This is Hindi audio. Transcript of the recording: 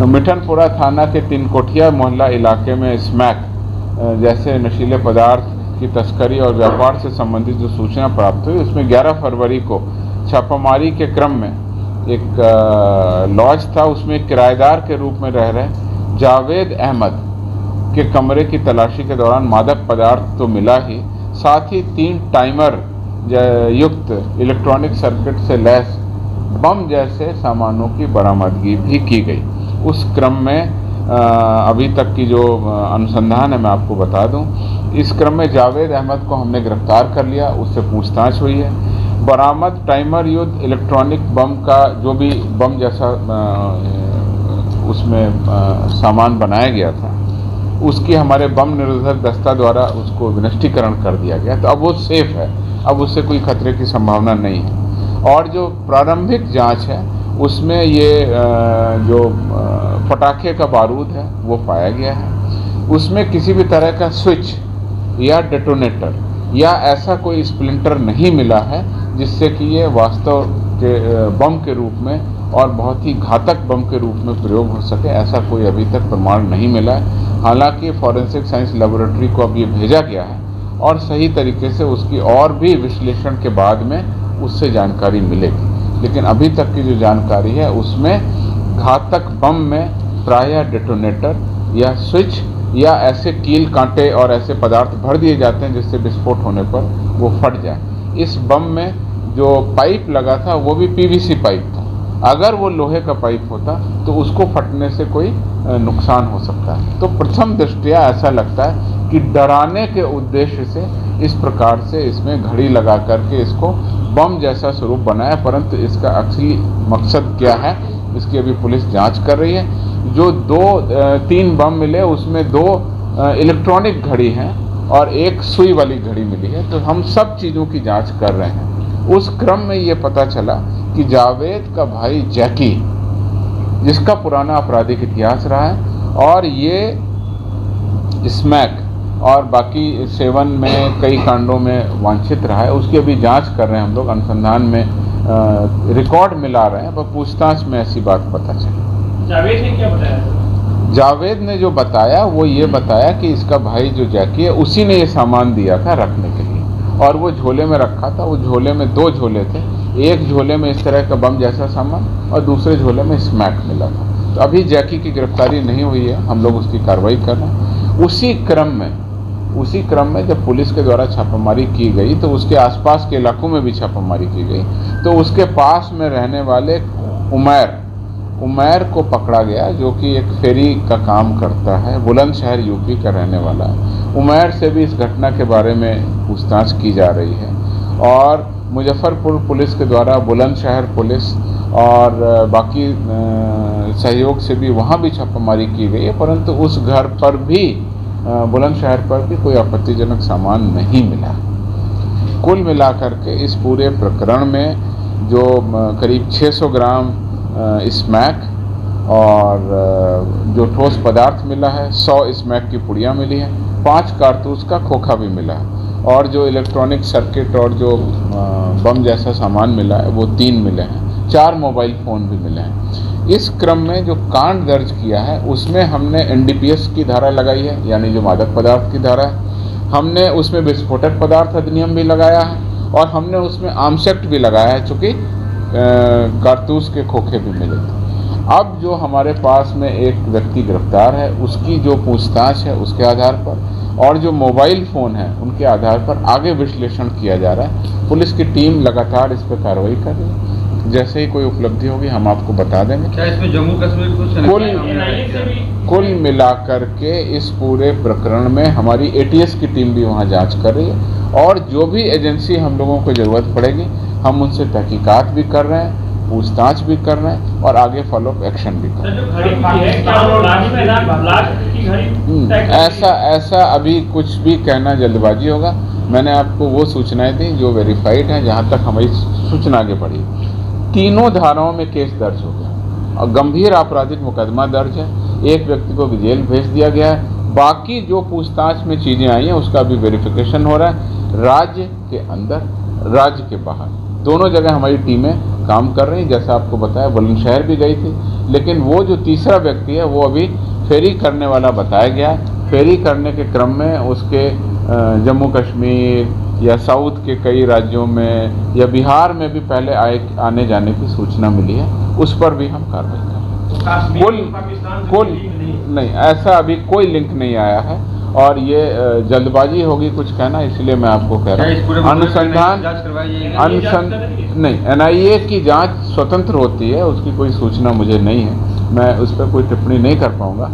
मिठनपुरा थाना के तिनकोठिया मोहल्ला इलाके में स्मैक जैसे नशीले पदार्थ की तस्करी और व्यापार से संबंधित जो सूचना प्राप्त हुई, उसमें 11 फरवरी को छापामारी के क्रम में एक लॉज था, उसमें किराएदार के रूप में रह रहे जावेद अहमद के कमरे की तलाशी के दौरान मादक पदार्थ तो मिला ही, साथ ही 3 टाइमर युक्त इलेक्ट्रॉनिक सर्किट से लैस बम जैसे सामानों की बरामदगी भी की गई। उस क्रम में अभी तक की जो अनुसंधान है मैं आपको बता दूं, इस क्रम में जावेद अहमद को हमने गिरफ्तार कर लिया, उससे पूछताछ हुई है। बरामद टाइमर युक्त इलेक्ट्रॉनिक बम का जो भी बम जैसा उसमें सामान बनाया गया था, उसकी हमारे बम निरोधक दस्ता द्वारा उसको विनष्टीकरण कर दिया गया, तो अब वो सेफ है, अब उससे कोई खतरे की संभावना नहीं है। और जो प्रारंभिक जांच है उसमें ये जो पटाखे का बारूद है वो पाया गया है, उसमें किसी भी तरह का स्विच या डेटोनेटर या ऐसा कोई स्प्लिंटर नहीं मिला है जिससे कि ये वास्तव के बम के रूप में और बहुत ही घातक बम के रूप में प्रयोग हो सके, ऐसा कोई अभी तक प्रमाण नहीं मिला है। हालांकि फॉरेंसिक साइंस लेबोरेटरी को अब ये भेजा गया है और सही तरीके से उसकी और भी विश्लेषण के बाद में उससे जानकारी मिलेगी, लेकिन अभी तक की जो जानकारी है उसमें घातक बम में प्रायः डेटोनेटर या स्विच या ऐसे कील कांटे और ऐसे पदार्थ भर दिए जाते हैं जिससे विस्फोट होने पर वो फट जाए। इस बम में जो पाइप लगा था वो भी पीवीसी पाइप था, अगर वो लोहे का पाइप होता तो उसको फटने से कोई नुकसान हो सकता है। तो प्रथम दृष्टया ऐसा लगता है कि डराने के उद्देश्य से इस प्रकार से इसमें घड़ी लगा करके इसको बम जैसा स्वरूप बनाया, परंतु इसका असली मकसद क्या है इसकी अभी पुलिस जांच कर रही है। जो 3 बम मिले उसमें 2 इलेक्ट्रॉनिक घड़ी हैं और 1 सुई वाली घड़ी मिली है, तो हम सब चीज़ों की जांच कर रहे हैं। उस क्रम में ये पता चला कि जावेद का भाई जैकी, जिसका पुराना आपराधिक इतिहास रहा है और ये स्मैक और बाकी सेवन में कई कांडों में वांछित रहा है, उसकी अभी जांच कर रहे हैं हम लोग, अनुसंधान में रिकॉर्ड मिला रहे हैं, पर पूछताछ में ऐसी बात पता चली। जावेद ने क्या बताया? जावेद ने जो बताया वो ये बताया कि इसका भाई जो जैकी है उसी ने ये सामान दिया था रखने के लिए और वो झोले में रखा था। वो झोले में 2 झोले थे, एक झोले में इस तरह का बम जैसा सामान और दूसरे झोले में स्मैक मिला था। तो अभी जैकी की गिरफ्तारी नहीं हुई है, हम लोग उसकी कार्रवाई कर रहे हैं। उसी क्रम में जब पुलिस के द्वारा छापामारी की गई तो उसके आसपास के इलाकों में भी छापामारी की गई, तो उसके पास में रहने वाले उमैर को पकड़ा गया, जो कि एक फेरी का काम करता है, बुलंदशहर यूपी का रहने वाला है। उमैर से भी इस घटना के बारे में पूछताछ की जा रही है और मुजफ्फरपुर पुलिस के द्वारा बुलंदशहर पुलिस और बाकी सहयोग से भी वहाँ भी छापामारी की गई है, परंतु उस घर पर भी बुलंदशहर पर भी कोई आपत्तिजनक सामान नहीं मिला। कुल मिलाकर के इस पूरे प्रकरण में जो करीब 600 ग्राम स्मैक और जो ठोस पदार्थ मिला है, 100 स्मैक की पुड़ियाँ मिली हैं, 5 कारतूस का खोखा भी मिला है और जो इलेक्ट्रॉनिक सर्किट और जो बम जैसा सामान मिला है वो 3 मिले हैं, 4 मोबाइल फ़ोन भी मिले हैं। इस क्रम में जो कांड दर्ज किया है उसमें हमने NDPS की धारा लगाई है, यानी जो मादक पदार्थ की धारा है, हमने उसमें विस्फोटक पदार्थ अधिनियम भी लगाया है और हमने उसमें आर्म्स एक्ट भी लगाया है, चूँकि कारतूस के खोखे भी मिले थे। अब जो हमारे पास में एक व्यक्ति गिरफ्तार है, उसकी जो पूछताछ है उसके आधार पर और जो मोबाइल फ़ोन है उनके आधार पर आगे विश्लेषण किया जा रहा है। पुलिस की टीम लगातार इस पर कार्रवाई कर रही है, जैसे ही कोई उपलब्धि होगी हम आपको बता देंगे। क्या इसमें जम्मू कश्मीर कुल मिलाकर के इस पूरे प्रकरण में हमारी ATS की टीम भी वहाँ जांच कर रही है और जो भी एजेंसी हम लोगों को ज़रूरत पड़ेगी हम उनसे तहकीकात भी कर रहे हैं, पूछताछ भी कर रहे हैं और आगे फॉलोअप एक्शन भी कर रहे हैं। ऐसा अभी कुछ भी कहना जल्दबाजी होगा। मैंने आपको वो सूचनाएं दी जो वेरीफाइड हैं, जहाँ तक हमारी सूचना आगे बढ़ी। 3 धाराओं में केस दर्ज हो गया और गंभीर आपराधिक मुकदमा दर्ज है। एक व्यक्ति को जेल भेज दिया गया है। बाकी जो पूछताछ में चीज़ें आई हैं उसका भी वेरिफिकेशन हो रहा है। राज्य के अंदर, राज्य के बाहर, दोनों जगह हमारी टीमें काम कर रही हैं। जैसा आपको बताया, बुलंदशहर भी गई थी, लेकिन वो जो तीसरा व्यक्ति है वो अभी फेरी करने वाला बताया गया। फेरी करने के क्रम में उसके जम्मू कश्मीर या साउथ के कई राज्यों में या बिहार में भी पहले आने जाने की सूचना मिली है, उस पर भी हम कार्रवाई कर रहे हैं। कश्मीर पाकिस्तान से कोई लिंक नहीं है। नहीं, ऐसा अभी कोई लिंक नहीं आया है और ये जल्दबाजी होगी कुछ कहना, इसलिए मैं आपको कह रहा हूँ अनुसंधान नहीं, NIA की जांच स्वतंत्र होती है, उसकी कोई सूचना मुझे नहीं है, मैं उस पर कोई टिप्पणी नहीं कर पाऊंगा।